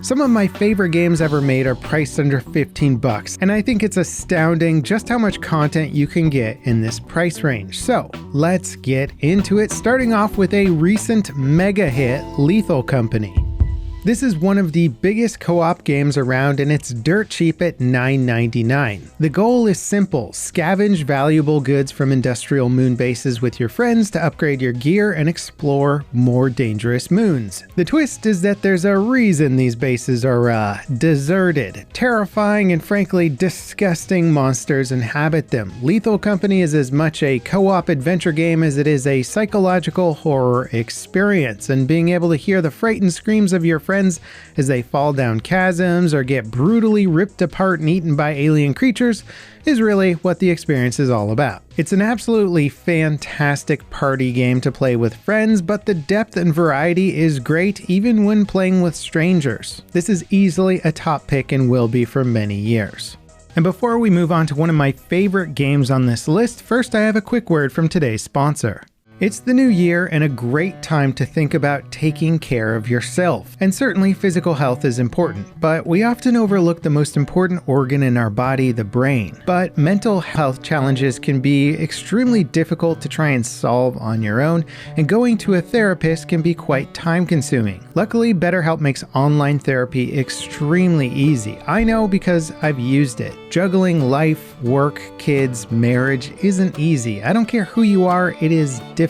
Some of my favorite games ever made are priced under 15 bucks, and I think it's astounding just how much content you can get in this price range. So let's get into it, starting off with a recent mega hit, Lethal Company. This is one of the biggest co-op games around, and it's dirt cheap at $9.99. The goal is simple: scavenge valuable goods from industrial moon bases with your friends to upgrade your gear and explore more dangerous moons. The twist is that there's a reason these bases are deserted. Terrifying and frankly disgusting monsters inhabit them. Lethal Company is as much a co-op adventure game as it is a psychological horror experience, and being able to hear the frightened screams of your friends as they fall down chasms or get brutally ripped apart and eaten by alien creatures is really what the experience is all about. It's an absolutely fantastic party game to play with friends, but the depth and variety is great even when playing with strangers. This is easily a top pick and will be for many years. And before we move on to one of my favorite games on this list, first I have a quick word from today's sponsor. It's the new year and a great time to think about taking care of yourself. And certainly physical health is important, but we often overlook the most important organ in our body, the brain. But mental health challenges can be extremely difficult to try and solve on your own, and going to a therapist can be quite time consuming. Luckily, BetterHelp makes online therapy extremely easy. I know because I've used it. Juggling life, work, kids, marriage isn't easy. I don't care who you are, it is difficult.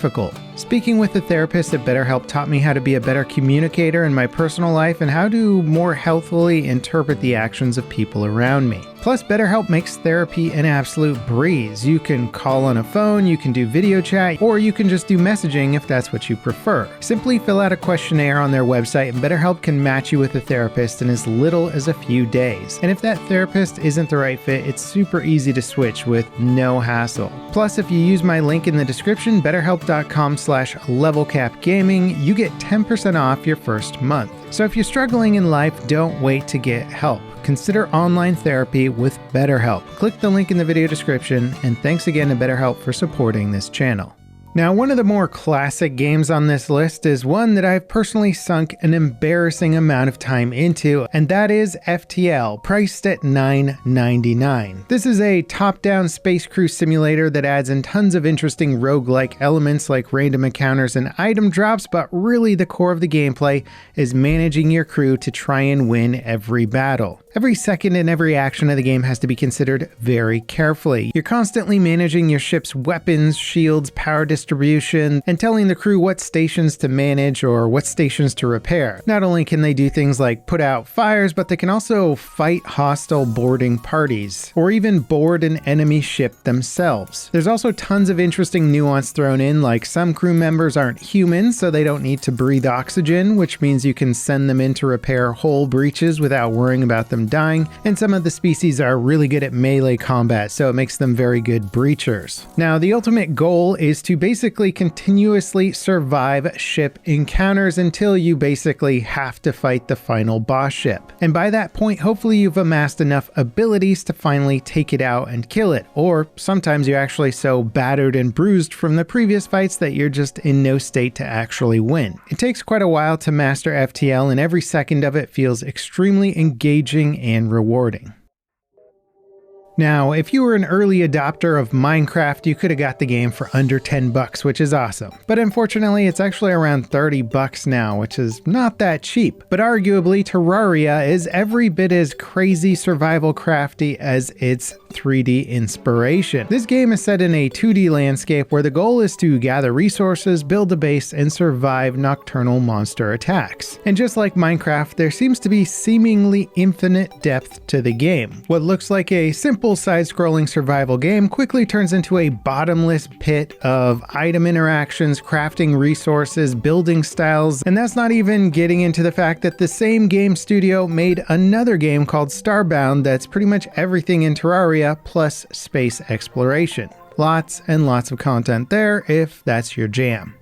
Speaking with a therapist at BetterHelp taught me how to be a better communicator in my personal life and how to more healthfully interpret the actions of people around me. Plus, BetterHelp makes therapy an absolute breeze. You can call on a phone, you can do video chat, or you can just do messaging if that's what you prefer. Simply fill out a questionnaire on their website and BetterHelp can match you with a therapist in as little as a few days. And if that therapist isn't the right fit, it's super easy to switch with no hassle. Plus, if you use my link in the description, betterhelp.com/levelcapgaming, you get 10% off your first month. So if you're struggling in life, don't wait to get help. Consider online therapy with BetterHelp. Click the link in the video description, and thanks again to BetterHelp for supporting this channel. Now, one of the more classic games on this list is one that I've personally sunk an embarrassing amount of time into, and that is FTL, priced at $9.99. This is a top-down space crew simulator that adds in tons of interesting roguelike elements like random encounters and item drops, but really the core of the gameplay is managing your crew to try and win every battle. Every second and every action of the game has to be considered very carefully. You're constantly managing your ship's weapons, shields, power distribution, and telling the crew what stations to manage or what stations to repair. Not only can they do things like put out fires, but they can also fight hostile boarding parties, or even board an enemy ship themselves. There's also tons of interesting nuance thrown in, like some crew members aren't human, so they don't need to breathe oxygen, which means you can send them in to repair hull breaches without worrying about them dying, and some of the species are really good at melee combat, so it makes them very good breachers. Now, the ultimate goal is to basically continuously survive ship encounters until you basically have to fight the final boss ship. And by that point, hopefully you've amassed enough abilities to finally take it out and kill it, or sometimes you're actually so battered and bruised from the previous fights that you're just in no state to actually win. It takes quite a while to master FTL, and every second of it feels extremely engaging and rewarding. Now, if you were an early adopter of Minecraft, you could have got the game for under 10 bucks, which is awesome. But unfortunately, it's actually around 30 bucks now, which is not that cheap. But arguably, Terraria is every bit as crazy survival crafty as its 3D inspiration. This game is set in a 2D landscape where the goal is to gather resources, build a base, and survive nocturnal monster attacks. And just like Minecraft, there seems to be seemingly infinite depth to the game. What looks like a simple side-scrolling survival game quickly turns into a bottomless pit of item interactions, crafting resources, building styles, and that's not even getting into the fact that the same game studio made another game called Starbound that's pretty much everything in Terraria plus space exploration. Lots and lots of content there if that's your jam.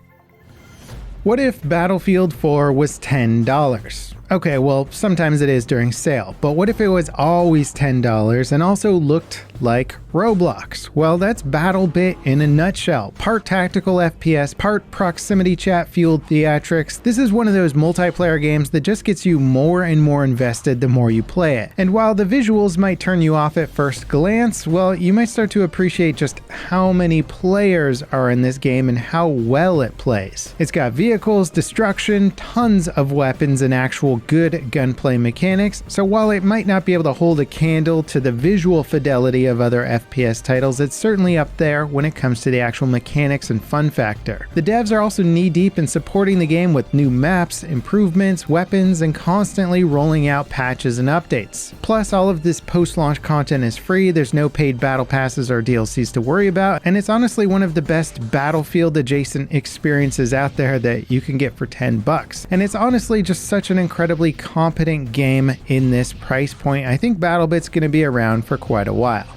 What if Battlefield 4 was $10? Okay, well, sometimes it is during sale, but what if it was always $10 and also looked like Roblox? Well, that's Battlebit in a nutshell. Part tactical FPS, part proximity chat fueled theatrics. This is one of those multiplayer games that just gets you more and more invested the more you play it. And while the visuals might turn you off at first glance, well, you might start to appreciate just how many players are in this game and how well it plays. It's got vehicles, destruction, tons of weapons, and actual good gunplay mechanics, so while it might not be able to hold a candle to the visual fidelity of other FPS titles, it's certainly up there when it comes to the actual mechanics and fun factor. The devs are also knee-deep in supporting the game with new maps, improvements, weapons, and constantly rolling out patches and updates. Plus, all of this post-launch content is free, there's no paid battle passes or DLCs to worry about, and it's honestly one of the best Battlefield-adjacent experiences out there that you can get for $10. And it's honestly just such an incredibly competent game in this price point. I think BattleBit's going to be around for quite a while.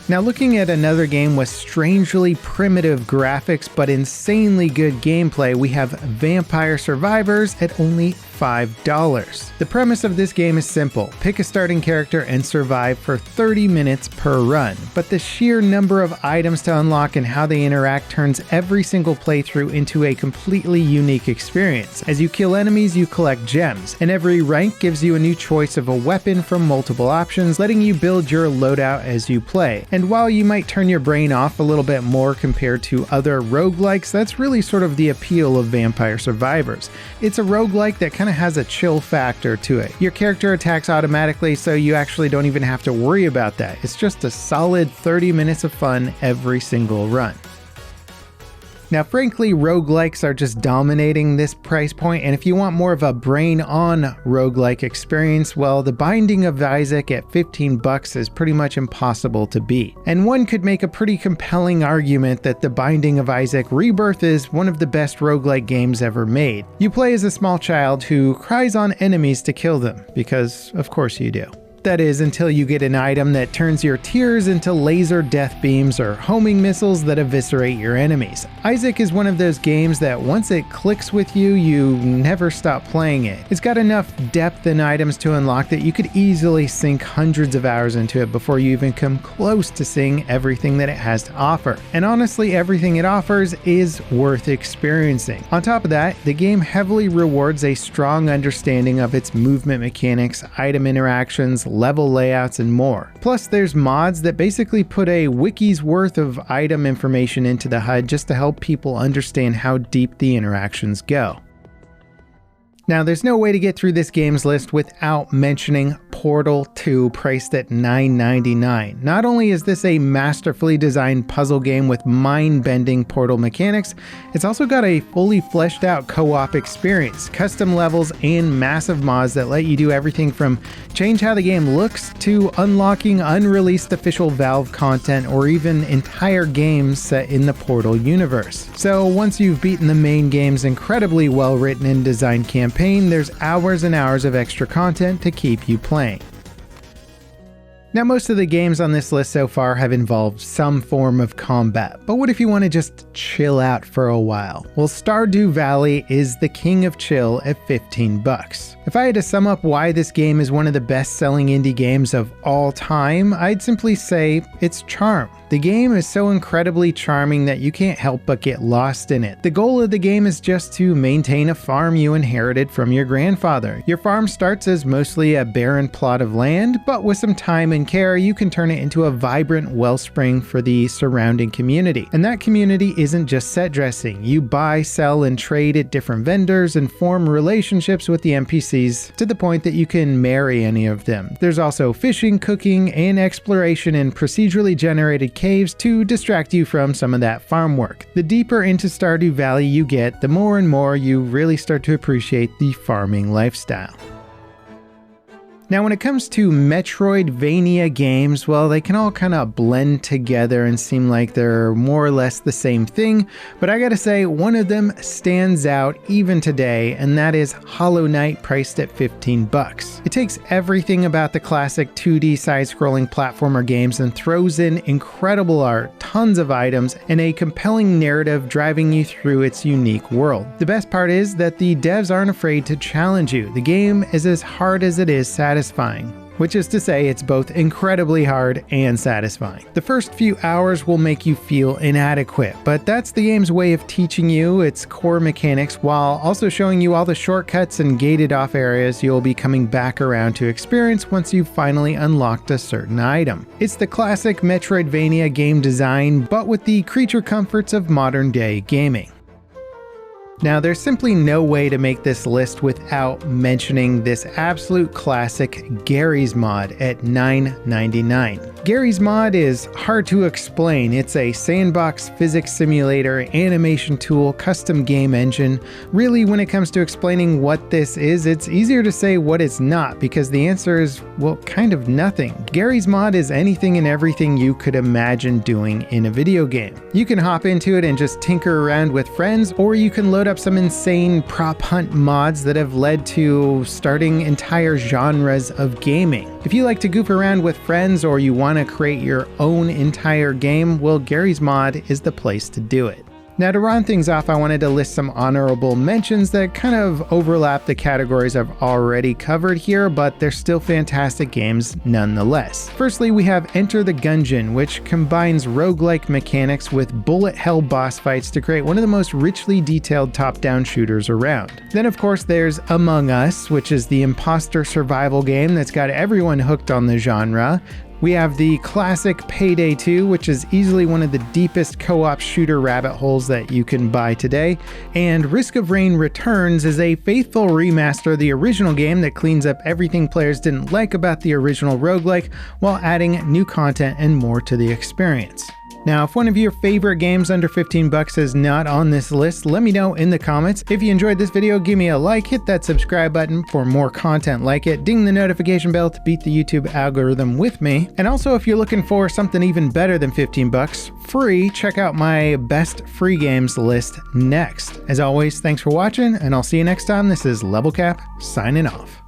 Now, looking at another game with strangely primitive graphics but insanely good gameplay, we have Vampire Survivors at only $5. The premise of this game is simple. Pick a starting character and survive for 30 minutes per run. But the sheer number of items to unlock and how they interact turns every single playthrough into a completely unique experience. As you kill enemies, you collect gems, and every rank gives you a new choice of a weapon from multiple options, letting you build your loadout as you play. And while you might turn your brain off a little bit more compared to other roguelikes, that's really sort of the appeal of Vampire Survivors. It's a roguelike that kind of has a chill factor to it. Your character attacks automatically, so you actually don't even have to worry about that. It's just a solid 30 minutes of fun every single run. Now, frankly, roguelikes are just dominating this price point, and if you want more of a brain-on roguelike experience, well, The Binding of Isaac at $15 is pretty much impossible to beat. And one could make a pretty compelling argument that The Binding of Isaac Rebirth is one of the best roguelike games ever made. You play as a small child who cries on enemies to kill them, because of course you do. That is, until you get an item that turns your tears into laser death beams or homing missiles that eviscerate your enemies. Isaac is one of those games that once it clicks with you, you never stop playing it. It's got enough depth and items to unlock that you could easily sink hundreds of hours into it before you even come close to seeing everything that it has to offer. And honestly, everything it offers is worth experiencing. On top of that, the game heavily rewards a strong understanding of its movement mechanics, item interactions, level layouts, and more. Plus, there's mods that basically put a wiki's worth of item information into the HUD just to help people understand how deep the interactions go. Now, there's no way to get through this games list without mentioning Portal 2, priced at $9.99. Not only is this a masterfully designed puzzle game with mind-bending portal mechanics, it's also got a fully fleshed out co-op experience, custom levels, and massive mods that let you do everything from change how the game looks to unlocking unreleased official Valve content or even entire games set in the Portal universe. So once you've beaten the main game's incredibly well-written and designed campaign, there's hours and hours of extra content to keep you playing. Now, most of the games on this list so far have involved some form of combat, but what if you want to just chill out for a while? Well, Stardew Valley is the king of chill at $15. If I had to sum up why this game is one of the best-selling indie games of all time, I'd simply say it's charm. The game is so incredibly charming that you can't help but get lost in it. The goal of the game is just to maintain a farm you inherited from your grandfather. Your farm starts as mostly a barren plot of land, but with some time and care, you can turn it into a vibrant wellspring for the surrounding community. And that community isn't just set dressing. You buy, sell, and trade at different vendors and form relationships with the NPCs to the point that you can marry any of them. There's also fishing, cooking, and exploration in procedurally generated caves to distract you from some of that farm work. The deeper into Stardew Valley you get, the more and more you really start to appreciate the farming lifestyle. Now, when it comes to Metroidvania games, well, they can all kind of blend together and seem like they're more or less the same thing, but I gotta say, one of them stands out even today, and that is Hollow Knight, priced at 15 bucks. It takes everything about the classic 2D side-scrolling platformer games and throws in incredible art, tons of items, and a compelling narrative driving you through its unique world. The best part is that the devs aren't afraid to challenge you. The game is as hard as it is satisfying. Which is to say, it's both incredibly hard and satisfying. The first few hours will make you feel inadequate, but that's the game's way of teaching you its core mechanics while also showing you all the shortcuts and gated off areas you'll be coming back around to experience once you've finally unlocked a certain item. It's the classic Metroidvania game design, but with the creature comforts of modern day gaming. Now, there's simply no way to make this list without mentioning this absolute classic, Garry's Mod at $9.99. Garry's Mod is hard to explain. It's a sandbox physics simulator, animation tool, custom game engine. Really, when it comes to explaining what this is, it's easier to say what it's not, because the answer is, well, kind of nothing. Garry's Mod is anything and everything you could imagine doing in a video game. You can hop into it and just tinker around with friends, or you can load up some insane prop hunt mods that have led to starting entire genres of gaming. If you like to goof around with friends or you want to create your own entire game, well, Garry's Mod is the place to do it. Now, to round things off, I wanted to list some honorable mentions that kind of overlap the categories I've already covered here, but they're still fantastic games nonetheless. Firstly, we have Enter the Gungeon, which combines roguelike mechanics with bullet hell boss fights to create one of the most richly detailed top-down shooters around. Then, of course, there's Among Us, which is the imposter survival game that's got everyone hooked on the genre. We have the classic Payday 2, which is easily one of the deepest co-op shooter rabbit holes that you can buy today. And Risk of Rain Returns is a faithful remaster of the original game that cleans up everything players didn't like about the original roguelike while adding new content and more to the experience. Now, if one of your favorite games under 15 bucks is not on this list, let me know in the comments. If you enjoyed this video, give me a like, hit that subscribe button for more content like it, ding the notification bell to beat the YouTube algorithm with me. And also, if you're looking for something even better than 15 bucks, free, check out my best free games list next. As always, thanks for watching, and I'll see you next time. This is Level Cap, signing off.